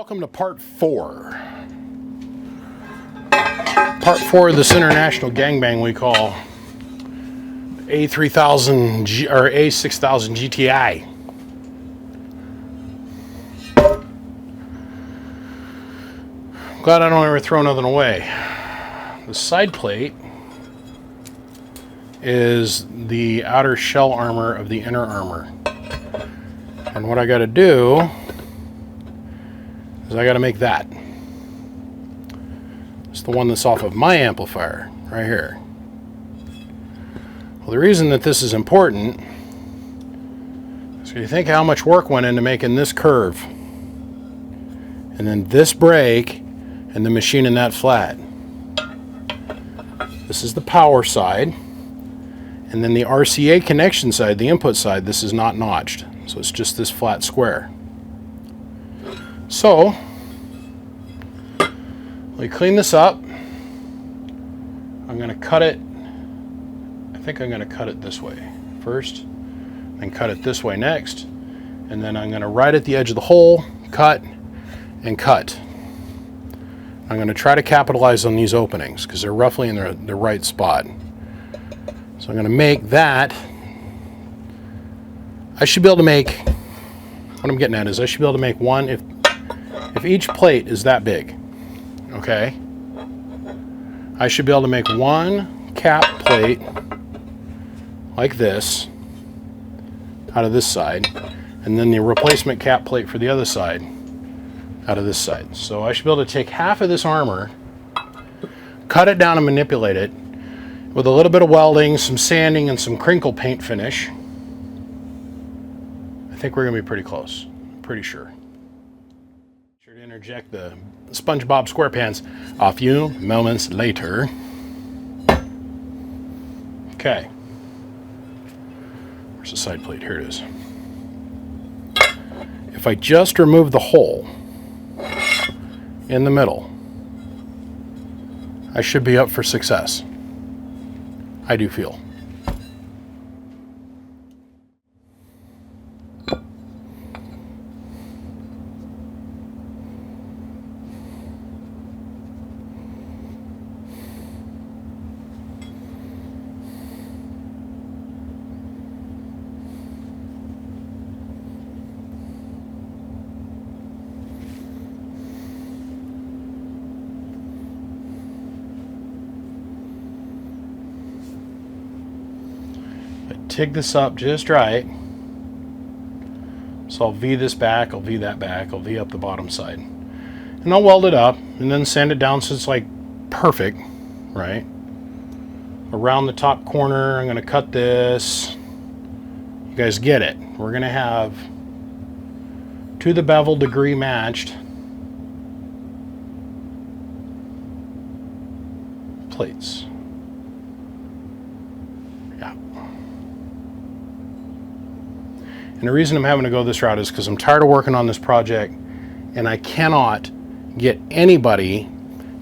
Welcome to part 4. Part 4 of this international gangbang we call A3000 or A6000 Gti. Glad I don't ever throw nothing away. The side plate is the outer shell armor of the inner armor. And what I got to do is I got to make that. It's the one that's off of my amplifier right here. Well, the reason that this is important is you think how much work went into making this curve and then this brake and the machine in that flat. This is the power side, and then the RCA connection side, the input side, this is not notched, so it's just this flat square. So we clean this up. I'm going to cut it. I think I'm going to cut it this way first, then cut it this way next, and then I'm going to right at the edge of the hole, cut and cut. I'm going to try to capitalize on these openings because they're roughly in the right spot. So I'm going to make that. I should be able to make, what I'm getting at is I should be able to make one if each plate is that big, okay? I should be able to make one cap plate like this out of this side, and then the replacement cap plate for the other side out of this side. So I should be able to take half of this armor, cut it down and manipulate it with a little bit of welding, some sanding, and some crinkle paint finish. I think we're gonna be pretty close, I'm pretty sure. Sure to interject the SpongeBob SquarePants a few moments later. Okay. Where's the side plate? Here it is. If I just remove the hole in the middle, I should be up for success. I do feel. Tig this up just right. So I'll V this back, I'll V that back, I'll V up the bottom side. And I'll weld it up and then sand it down so it's like perfect, right? Around the top corner, I'm gonna cut this. You guys get it. We're gonna have to the bevel degree matched plates. Yeah. And the reason I'm having to go this route is because I'm tired of working on this project and I cannot get anybody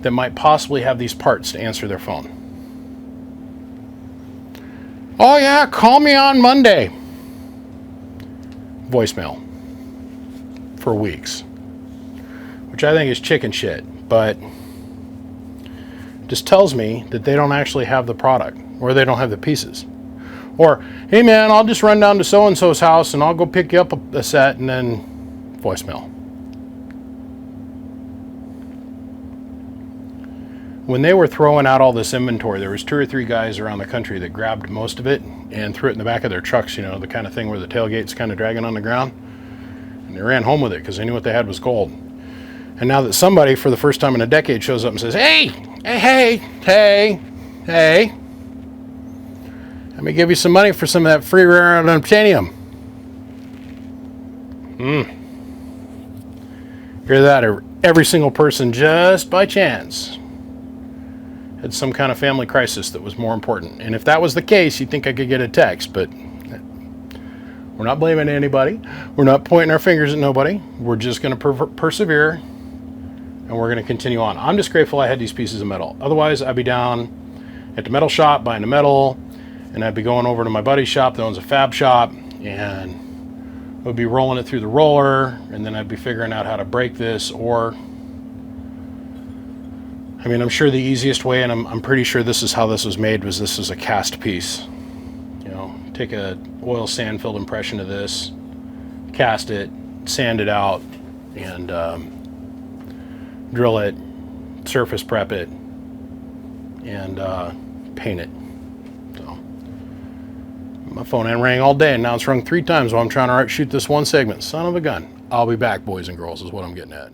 that might possibly have these parts to answer their phone. Oh yeah, call me on Monday. Voicemail for weeks, which I think is chicken shit, but just tells me that they don't actually have the product or they don't have the pieces. Or, hey man, I'll just run down to so-and-so's house and I'll go pick you up a set, and then voicemail. When they were throwing out all this inventory, there was 2 or 3 guys around the country that grabbed most of it and threw it in the back of their trucks, you know, the kind of thing where the tailgate's kind of dragging on the ground. And they ran home with it because they knew what they had was gold. And now that somebody, for the first time in a decade, shows up and says, hey, let me give you some money for some of that free rare unobtainium. Hear that? Every single person, just by chance, had some kind of family crisis that was more important. And if that was the case, you'd think I could get a text, but we're not blaming anybody. We're not pointing our fingers at nobody. We're just going to persevere, and we're going to continue on. I'm just grateful I had these pieces of metal. Otherwise, I'd be down at the metal shop buying the metal, and I'd be going over to my buddy's shop that owns a fab shop, and would be rolling it through the roller, and then I'd be figuring out how to break this. Or, I mean, I'm sure the easiest way, and I'm pretty sure this is how this was made, was this is a cast piece. You know, take a oil sand filled impression of this, cast it, sand it out, and drill it, surface prep it, and paint it. So my phone ain't rang all day, and now it's rung 3 times while I'm trying to shoot this one segment. Son of a gun. I'll be back, boys and girls, is what I'm getting at.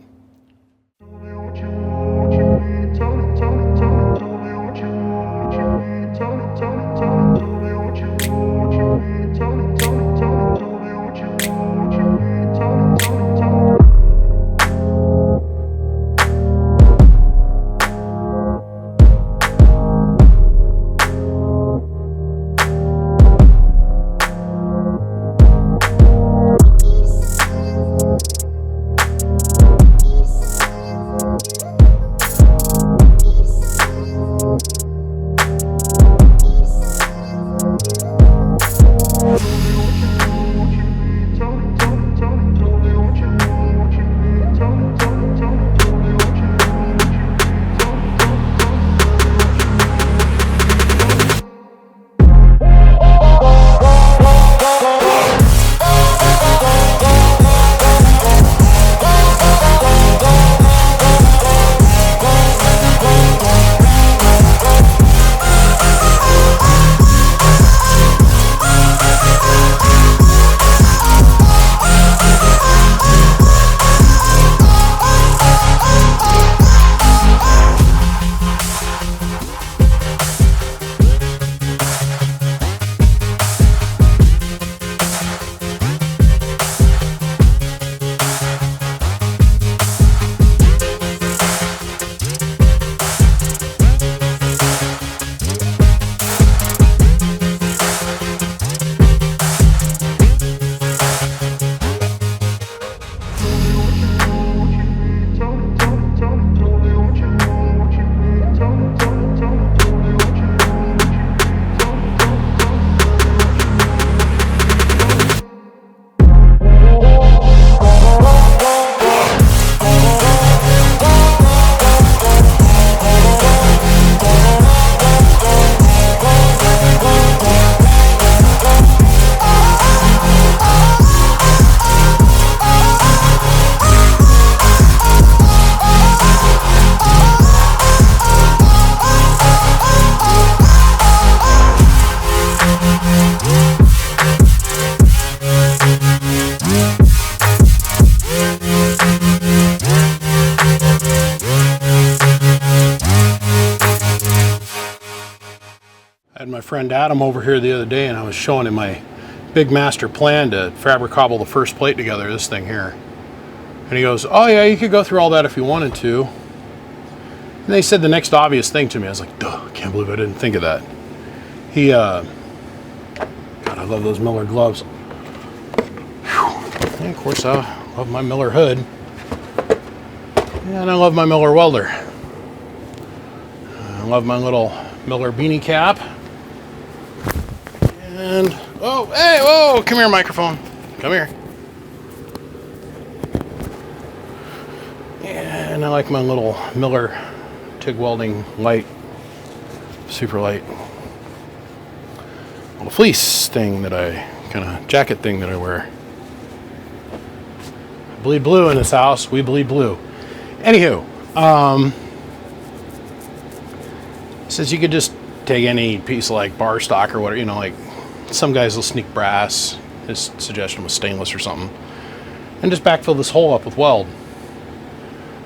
I had my friend Adam over here the other day, and I was showing him my big master plan to fabric cobble the first plate together, this thing here. And he goes, oh yeah, you could go through all that if you wanted to. And they said the next obvious thing to me. I was like, duh, I can't believe I didn't think of that. God, I love those Miller gloves. Whew. And of course, I love my Miller hood. And I love my Miller welder. I love my little Miller beanie cap. And, oh, hey, whoa, come here, microphone. Come here. And I like my little Miller TIG welding light, super light little fleece thing that I, kind of jacket thing that I wear. I bleed blue in this house. We bleed blue. Anywho, since you could just take any piece of like bar stock or whatever, you know, like some guys will sneak brass. His suggestion was stainless or something, and just backfill this hole up with weld.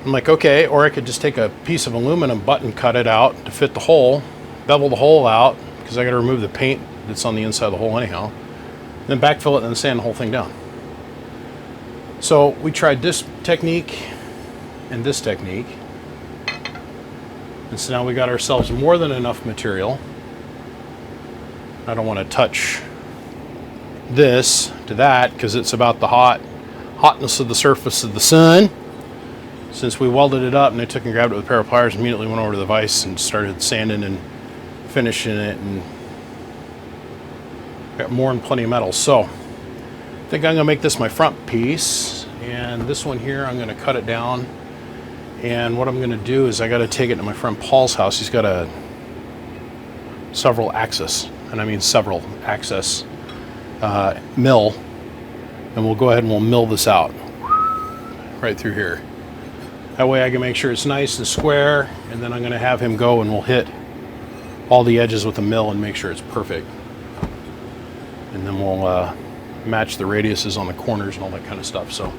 I'm like, okay, or I could just take a piece of aluminum, button cut it out to fit the hole, bevel the hole out, because I got to remove the paint that's on the inside of the hole anyhow, then backfill it and then sand the whole thing down. So we tried this technique and this technique, and so now we got ourselves more than enough material. I don't want to touch this to that because it's about the hotness of the surface of the sun. Since we welded it up, and I took and grabbed it with a pair of pliers, immediately went over to the vise and started sanding and finishing it, and got more than plenty of metal. So I think I'm gonna make this my front piece, and this one here I'm gonna cut it down. And what I'm gonna do is I gotta take it to my friend Paul's house. He's got a several axis, and I mean several axis mill, and we'll go ahead and we'll mill this out right through here. That way I can make sure it's nice and square, and then I'm gonna have him go and we'll hit all the edges with the mill and make sure it's perfect. And then we'll match the radiuses on the corners and all that kind of stuff. So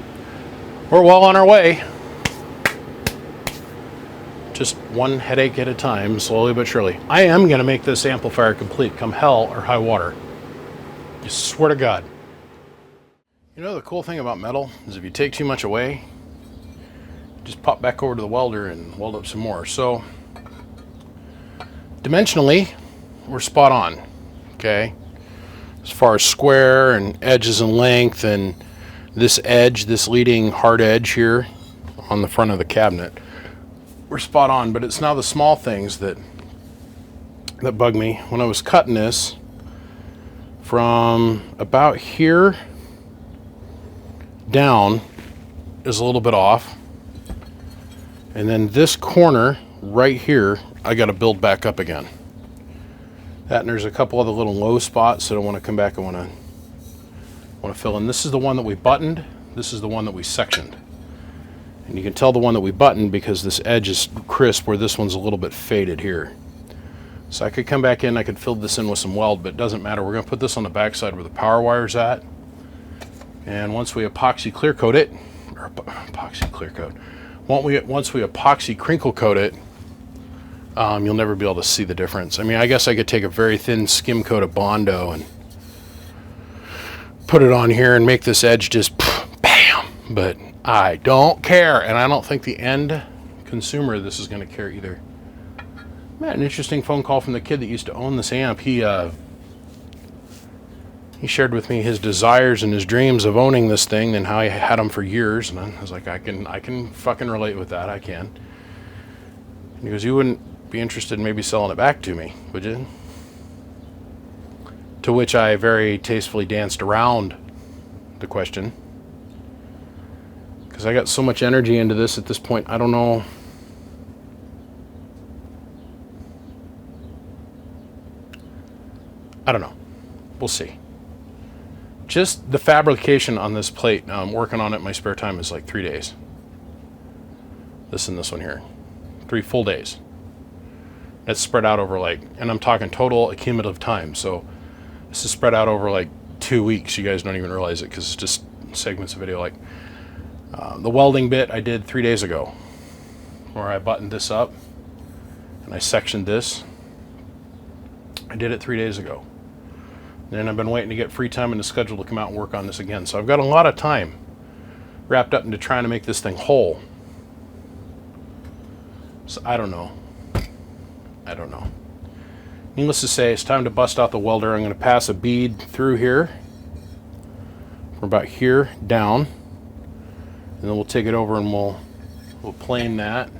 we're well on our way. Just one headache at a time, slowly but surely. I am going to make this amplifier complete, come hell or high water. I swear to God. You know the cool thing about metal is if you take too much away, just pop back over to the welder and weld up some more. So dimensionally, we're spot on, okay? As far as square and edges and length, and this edge, this leading hard edge here on the front of the cabinet, we're spot on. But it's now the small things that bug me. When I was cutting this from about here down is a little bit off, and then this corner right here I got to build back up again. That, and there's a couple other little low spots that I want to come back and want to fill in. This is the one that we buttoned. This is the one that we sectioned. And you can tell the one that we buttoned because this edge is crisp, where this one's a little bit faded here. So I could come back in, I could fill this in with some weld, but it doesn't matter. We're going to put this on the backside where the power wire's at. And once we epoxy clear coat it, or epoxy clear coat, once we epoxy crinkle coat it, you'll never be able to see the difference. I mean, I guess I could take a very thin skim coat of Bondo and put it on here and make this edge just bam, but I don't care, and I don't think the end consumer of this is going to care either. Man, an interesting phone call from the kid that used to own this amp. He shared with me his desires and his dreams of owning this thing and how he had them for years, and I was like, I can fucking relate with that. I can. And he goes, you wouldn't be interested in maybe selling it back to me, would you? To which I very tastefully danced around the question, because I got so much energy into this at this point. I don't know. We'll see. Just the fabrication on this plate, I'm working on it in my spare time, is like 3 days. This and this one here. 3 full days. That's spread out over and I'm talking total accumulative time. So this is spread out over 2 weeks. You guys don't even realize it because it's just segments of video. The welding bit I did 3 days ago, where I buttoned this up and I sectioned this. I did it 3 days ago. And I've been waiting to get free time in the schedule to come out and work on this again. So I've got a lot of time wrapped up into trying to make this thing whole. So I don't know. Needless to say, it's time to bust out the welder. I'm going to pass a bead through here from about here down, and then we'll take it over and we'll plane that.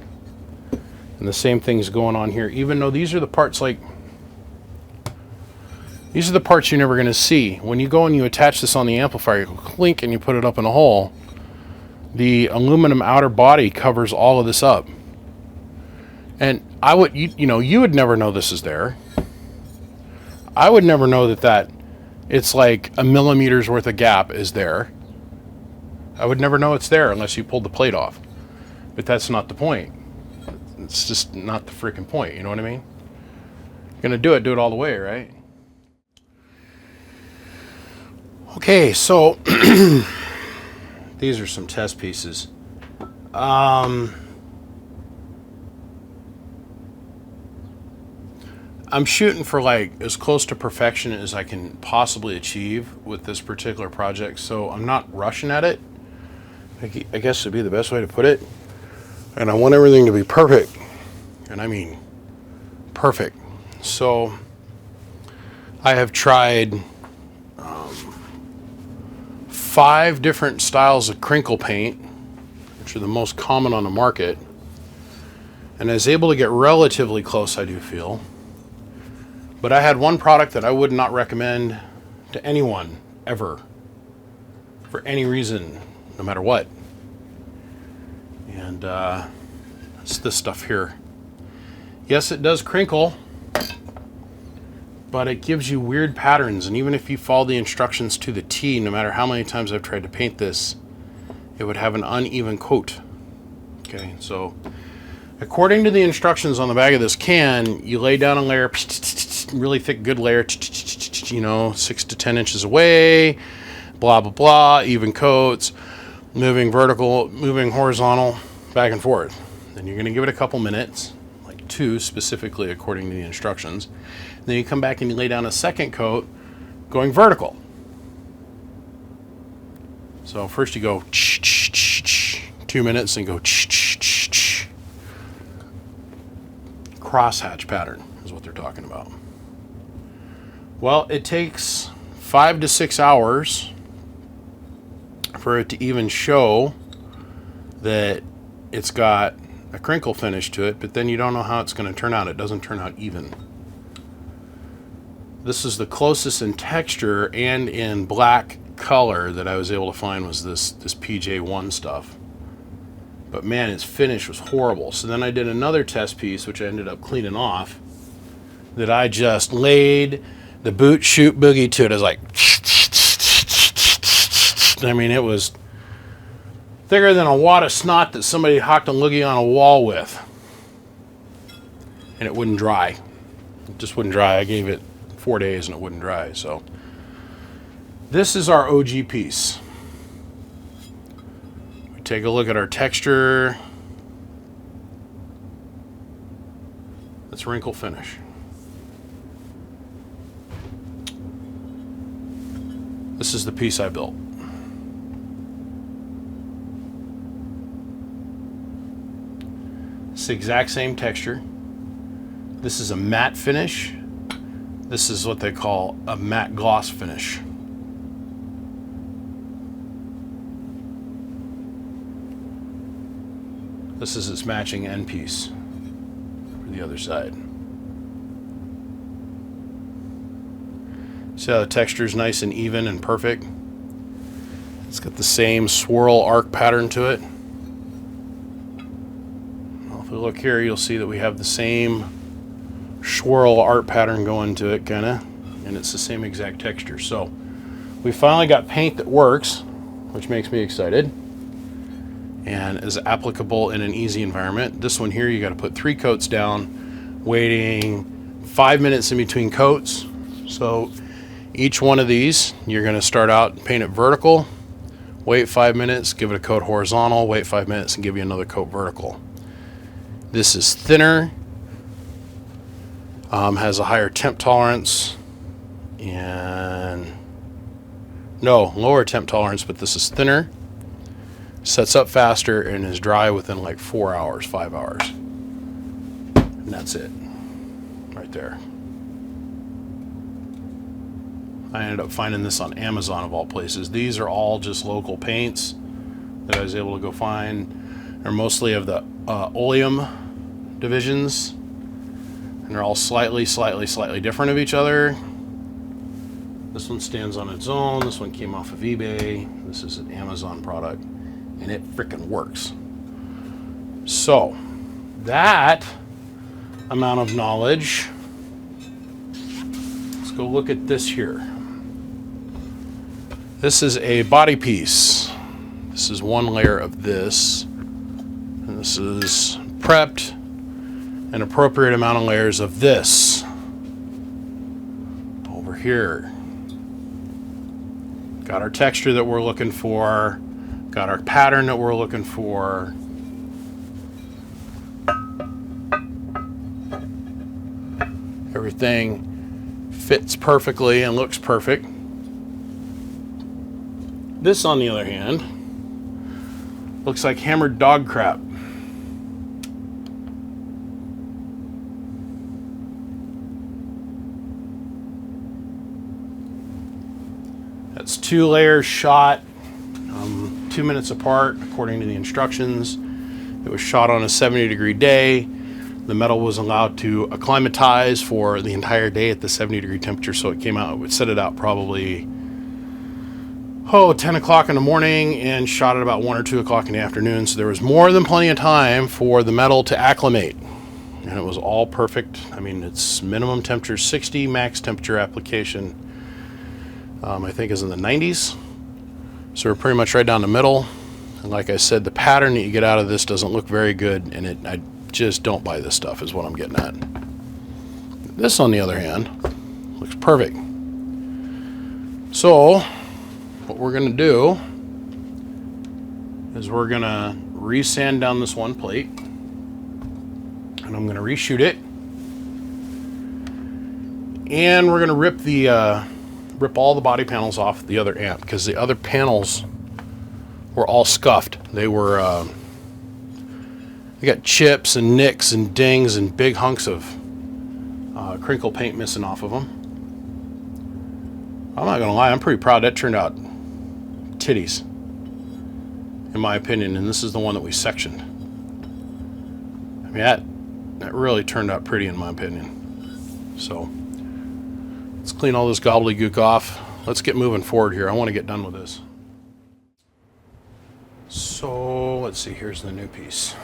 And the same thing's going on here, even though these are the parts these are the parts you're never going to see. When you go and you attach this on the amplifier, you go clink and you put it up in a hole, the aluminum outer body covers all of this up. And you would never know this is there. I would never know that it's like a millimeter's worth of gap is there. I would never know it's there unless you pulled the plate off. But that's not the point. It's just not the freaking point, you know what I mean? You're gonna do it all the way, right? Okay, so these are some test pieces. I'm shooting for as close to perfection as I can possibly achieve with this particular project, so I'm not rushing at it. I guess would be the best way to put it. And I want everything to be perfect, and I mean perfect. So I have tried 5 different styles of crinkle paint, which are the most common on the market, and I was able to get relatively close, I do feel. But I had one product that I would not recommend to anyone ever. for any reason, no matter what. And it's this stuff here. Yes, it does crinkle, but it gives you weird patterns. And even if you follow the instructions to the T, no matter how many times I've tried to paint this, it would have an uneven coat. Okay, so according to the instructions on the back of this can, you lay down a layer, really thick, good layer, 6 to 10 inches away, blah, blah, blah, even coats, moving vertical, moving horizontal, back and forth. Then you're gonna give it a couple minutes, like 2 specifically according to the instructions. And then you come back and you lay down a second coat going vertical. So first you go 2 minutes and go crosshatch pattern is what they're talking about. Well, it takes 5 to 6 hours for it to even show that it's got a crinkle finish to it, but then you don't know how it's going to turn out. It doesn't turn out even. This is the closest in texture and in black color that I was able to find was this PJ1 stuff. But man, its finish was horrible. So then I did another test piece, which I ended up cleaning off, that I just laid the boot shoot boogie to it. I was like, I mean, it was thicker than a wad of snot that somebody hocked a loogie on a wall with. And it wouldn't dry. It just wouldn't dry. I gave it 4 days and it wouldn't dry. So this is our OG piece. We take a look at our texture. It's wrinkle finish. This is the piece I built. It's the exact same texture. This is a matte finish. This is what they call a matte gloss finish. This is its matching end piece for the other side. See how the texture is nice and even and perfect? It's got the same swirl arc pattern to it. Well, if we look here, you'll see that we have the same swirl art pattern going to it, kinda, and it's the same exact texture. So we finally got paint that works, which makes me excited and is applicable in an easy environment. This one here, you got to put 3 coats down, waiting 5 minutes in between coats. So each one of these, you're going to start out, paint it vertical, wait 5 minutes, give it a coat horizontal, wait 5 minutes, and give you another coat vertical. This is thinner, has a higher temp tolerance, and no, lower temp tolerance, but this is thinner, sets up faster, and is dry within like 4 hours, 5 hours. And that's it, right there. I ended up finding this on Amazon of all places. These are all just local paints that I was able to go find. They're mostly of the oleum divisions, and they're all slightly different of each other. This one stands on its own. This one came off of eBay. This is an Amazon product, and it frickin' works. So that amount of knowledge. Let's go look at this here. This is a body piece. This is one layer of this, and this is prepped, an appropriate amount of layers of this over here. Got our texture that we're looking for, got our pattern that we're looking for. Everything fits perfectly and looks perfect. This, on the other hand, looks like hammered dog crap. That's 2 layers shot, 2 minutes apart according to the instructions. It was shot on a 70-degree day. The metal was allowed to acclimatize for the entire day at the 70-degree temperature, so it came out, it would set it out probably 10 o'clock in the morning and shot at about 1 or 2 o'clock in the afternoon. So there was more than plenty of time for the metal to acclimate. And it was all perfect. I mean, it's minimum temperature 60, max temperature application, I think is in the 90s. So we're pretty much right down the middle. And like I said, the pattern that you get out of this doesn't look very good, and I just don't buy this stuff is what I'm getting at. This, on the other hand, looks perfect. So what we're going to do is we're going to resand down this one plate, and I'm going to reshoot it, and we're going to rip all the body panels off the other amp, because the other panels were all scuffed. They got chips and nicks and dings and big hunks of crinkle paint missing off of them. I'm not gonna lie, I'm pretty proud. That turned out titties, in my opinion, and this is the one that we sectioned. I mean, that really turned out pretty, in my opinion. So let's clean all this gobbledygook off. Let's get moving forward here. I want to get done with this. So let's see, here's the new piece.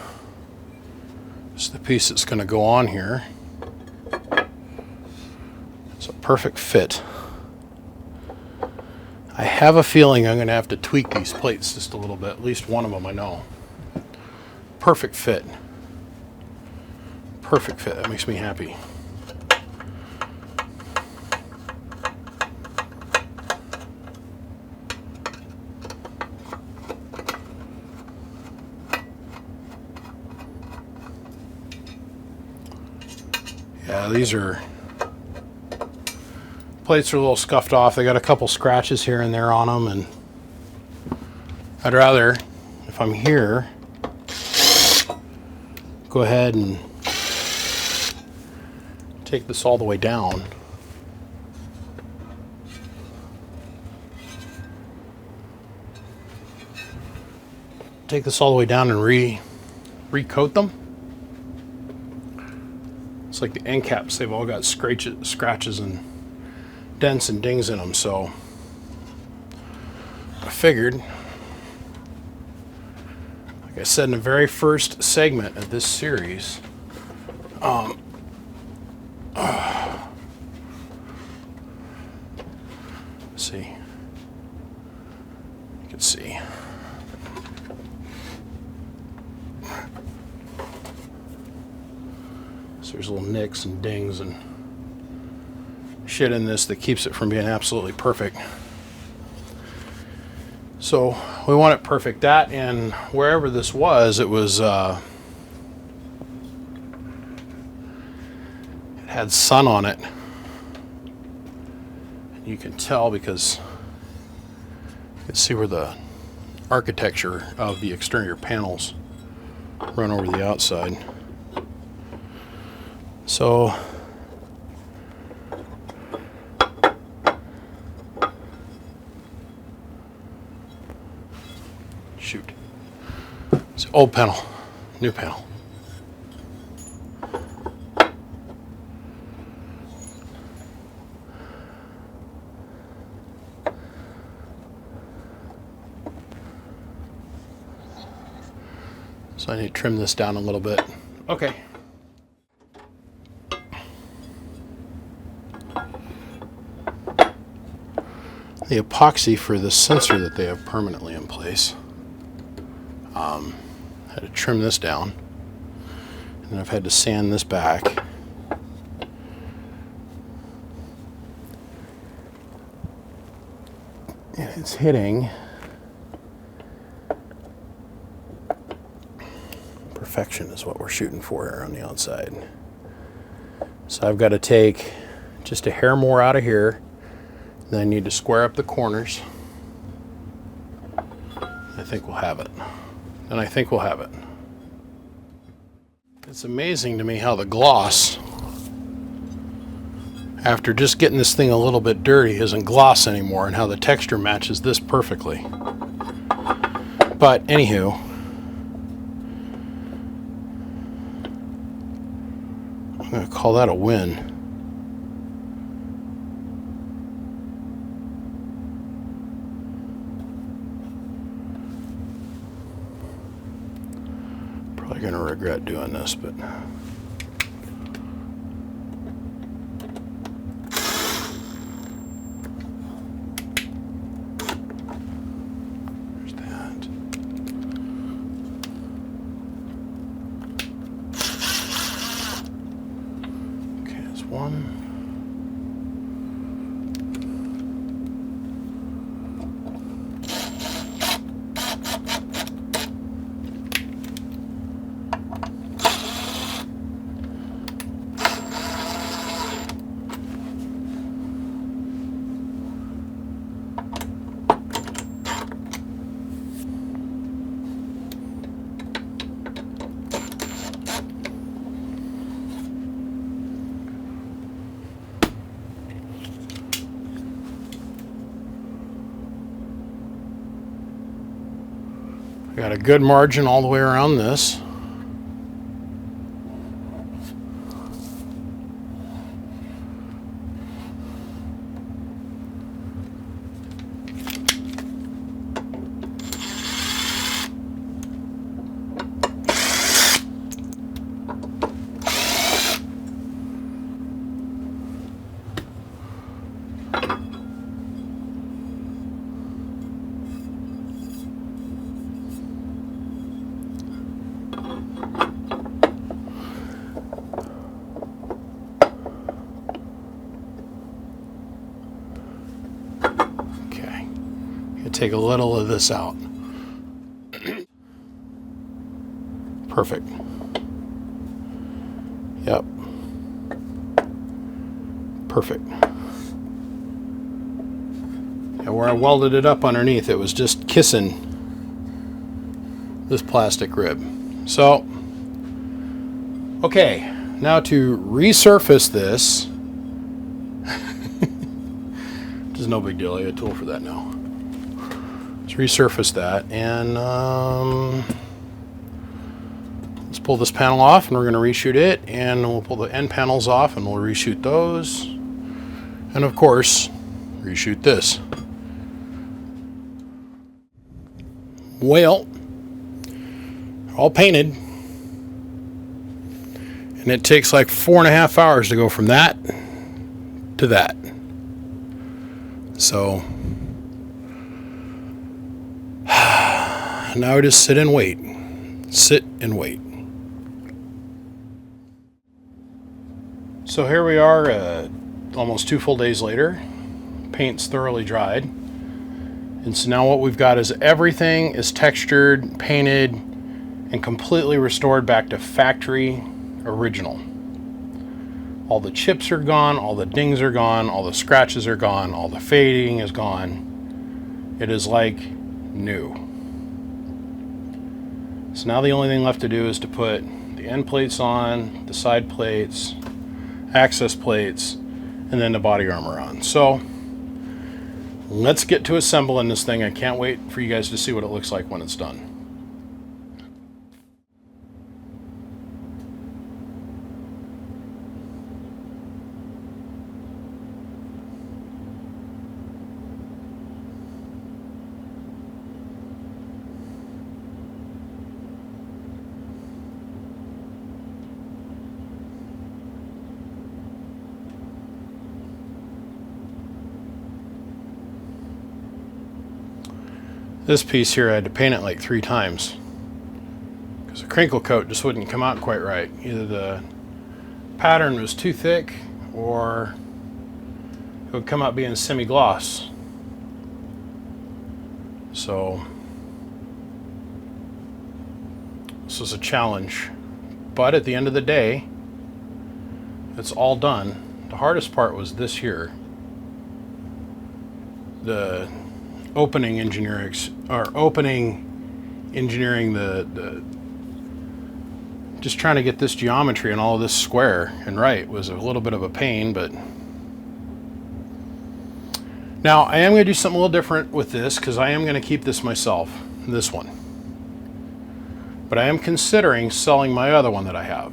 This is the piece that's going to go on here. It's a perfect fit. I have a feeling I'm going to have to tweak these plates just a little bit. At least one of them I know. Perfect fit. Perfect fit. That makes me happy. Yeah, these plates are a little scuffed off. They got a couple scratches here and there on them, and I'd rather, if I'm here, go ahead and take this all the way down. Take this all the way down and recoat them. It's like the end caps, they've all got scratches and dents and dings in them, so I figured, like I said in the very first segment of this series, let's see, you can see. There's little nicks and dings and shit in this that keeps it from being absolutely perfect. So we want it perfect. That, and wherever this was, it was it had sun on it. You can tell because you can see where the architecture of the exterior panels run over the outside. So shoot. It's old panel, new panel. So I need to trim this down a little bit. Okay. The epoxy for the sensor that they have permanently in place. Had to trim this down, and then I've had to sand this back. And it's hitting perfection is what we're shooting for here on the outside. So I've got to take just a hair more out of here. Then I need to square up the corners. I think we'll have it. And I think we'll have it. It's amazing to me how the gloss, after just getting this thing a little bit dirty, isn't gloss anymore, and how the texture matches this perfectly. But anywho, I'm going to call that a win. regret doing this, but there's that. Okay, that's one. Got a good margin all the way around this. Take a little of this out. Perfect. Yep. Perfect. Yeah, where I welded it up underneath, it was just kissing this plastic rib. So, okay, now to resurface this, which is no big deal. I have a tool for that now. Resurface that, and let's pull this panel off, and we're going to reshoot it, and we'll pull the end panels off, and we'll reshoot those, and of course reshoot this. Well, all painted, and it takes like 4.5 hours to go from that to that. So now I just sit and wait. Sit and wait. So here we are, almost 2 full days later. Paint's thoroughly dried. And so now what we've got is everything is textured, painted, and completely restored back to factory original. All the chips are gone, all the dings are gone, all the scratches are gone, all the fading is gone. It is like new. So now the only thing left to do is to put the end plates on, the side plates, access plates, and then the body armor on. So let's get to assembling this thing. I can't wait for you guys to see what it looks like when it's done. This piece here, I had to paint it like 3 times because the crinkle coat just wouldn't come out quite right. Either the pattern was too thick or it would come out being semi-gloss. So this was a challenge, but at the end of the day, it's all done. The hardest part was this here. The opening engineering, the just trying to get this geometry and all of this square and right was a little bit of a pain. But now I am going to do something a little different with this because I am going to keep this myself, this one. But I am considering selling my other one that I have,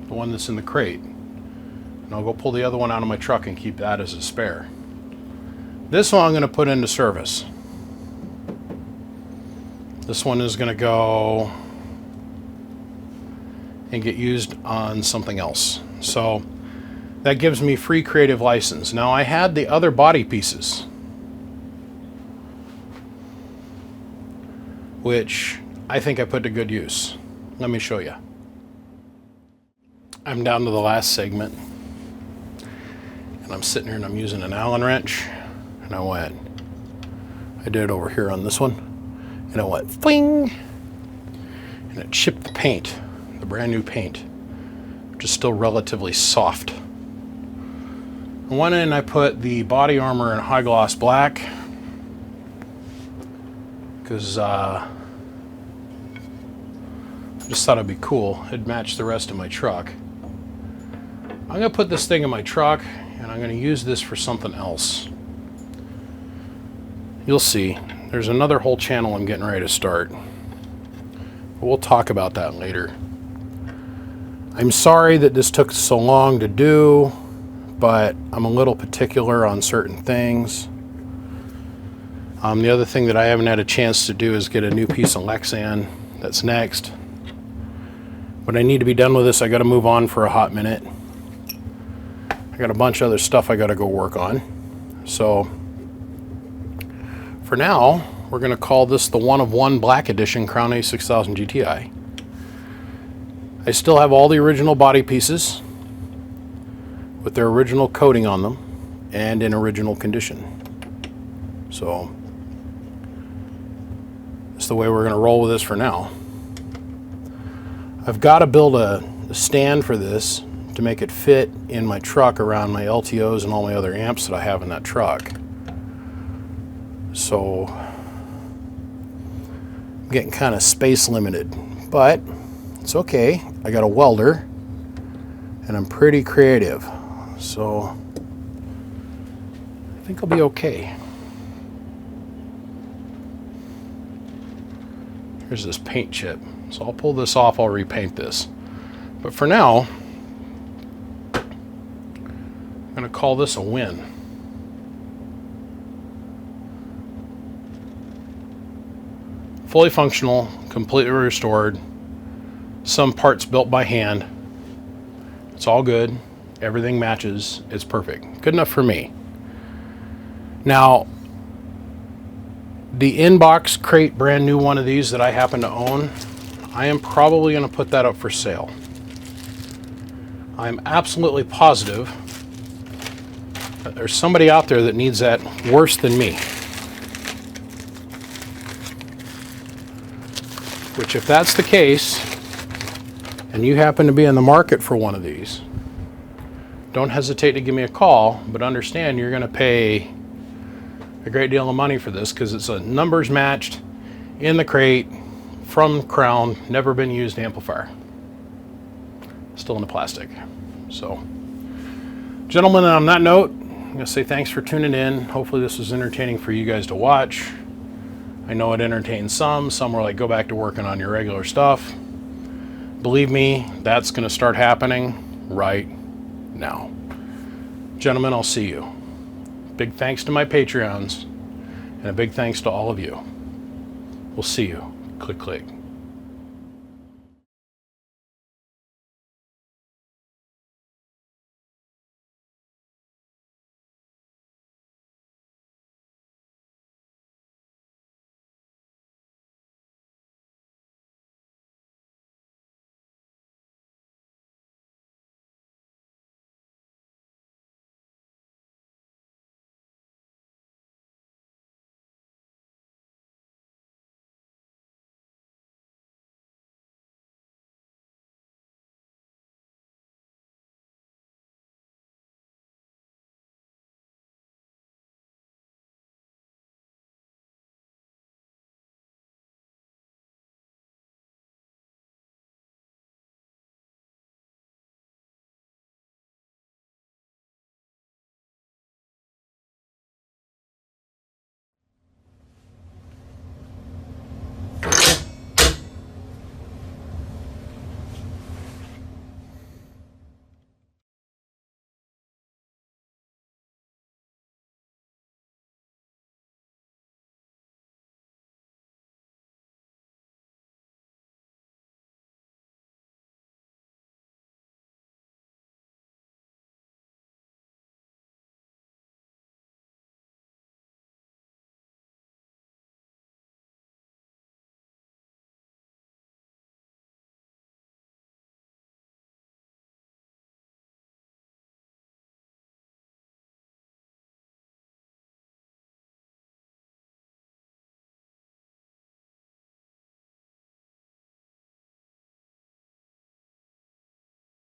the one that's in the crate. And I'll go pull the other one out of my truck and keep that as a spare. This one I'm going to put into service. This one is going to go and get used on something else. So that gives me free creative license. Now I had the other body pieces, which I think I put to good use. Let me show you. I'm down to the last segment, and I'm sitting here and I'm using an Allen wrench, and I did it over here on this one, and I went fling, and it chipped the paint, the brand new paint, which is still relatively soft. I went in and I put the body armor in high gloss black because I just thought it'd be cool. It'd match the rest of my truck. I'm gonna put this thing in my truck, and I'm gonna use this for something else. You'll see. There's another whole channel I'm getting ready to start. But we'll talk about that later. I'm sorry that this took so long to do, but I'm a little particular on certain things. The other thing that I haven't had a chance to do is get a new piece of Lexan. That's next. But I need to be done with this. I gotta move on for a hot minute. I got a bunch of other stuff I gotta go work on. So for now, we're gonna call this the 1-of-1 Black Edition Crown A6000 Gti. I still have all the original body pieces with their original coating on them and in original condition. So that's the way we're gonna roll with this for now. I've got to build a stand for this to make it fit in my truck around my LTOs and all my other amps that I have in that truck. So I'm getting kind of space limited, but it's okay. I got a welder and I'm pretty creative, so I think I'll be okay. Here's this paint chip. So I'll pull this off, I'll repaint this. But for now, I'm gonna call this a win. Fully functional, completely restored, some parts built by hand. It's all good, everything matches, it's perfect. Good enough for me. Now, the inbox crate brand new one of these that I happen to own, I am probably going to put that up for sale. I'm absolutely positive that there's somebody out there that needs that worse than me. Which, if that's the case, and you happen to be in the market for one of these, don't hesitate to give me a call, but understand you're going to pay a great deal of money for this because it's a numbers matched in the crate from Crown, never been used amplifier. Still in the plastic. So, gentlemen, on that note, I'm going to say thanks for tuning in. Hopefully this was entertaining for you guys to watch. I know it entertained some. Some were like, go back to working on your regular stuff. Believe me, that's going to start happening right now. Gentlemen, I'll see you. Big thanks to my Patreons, and a big thanks to all of you. We'll see you. Click, click.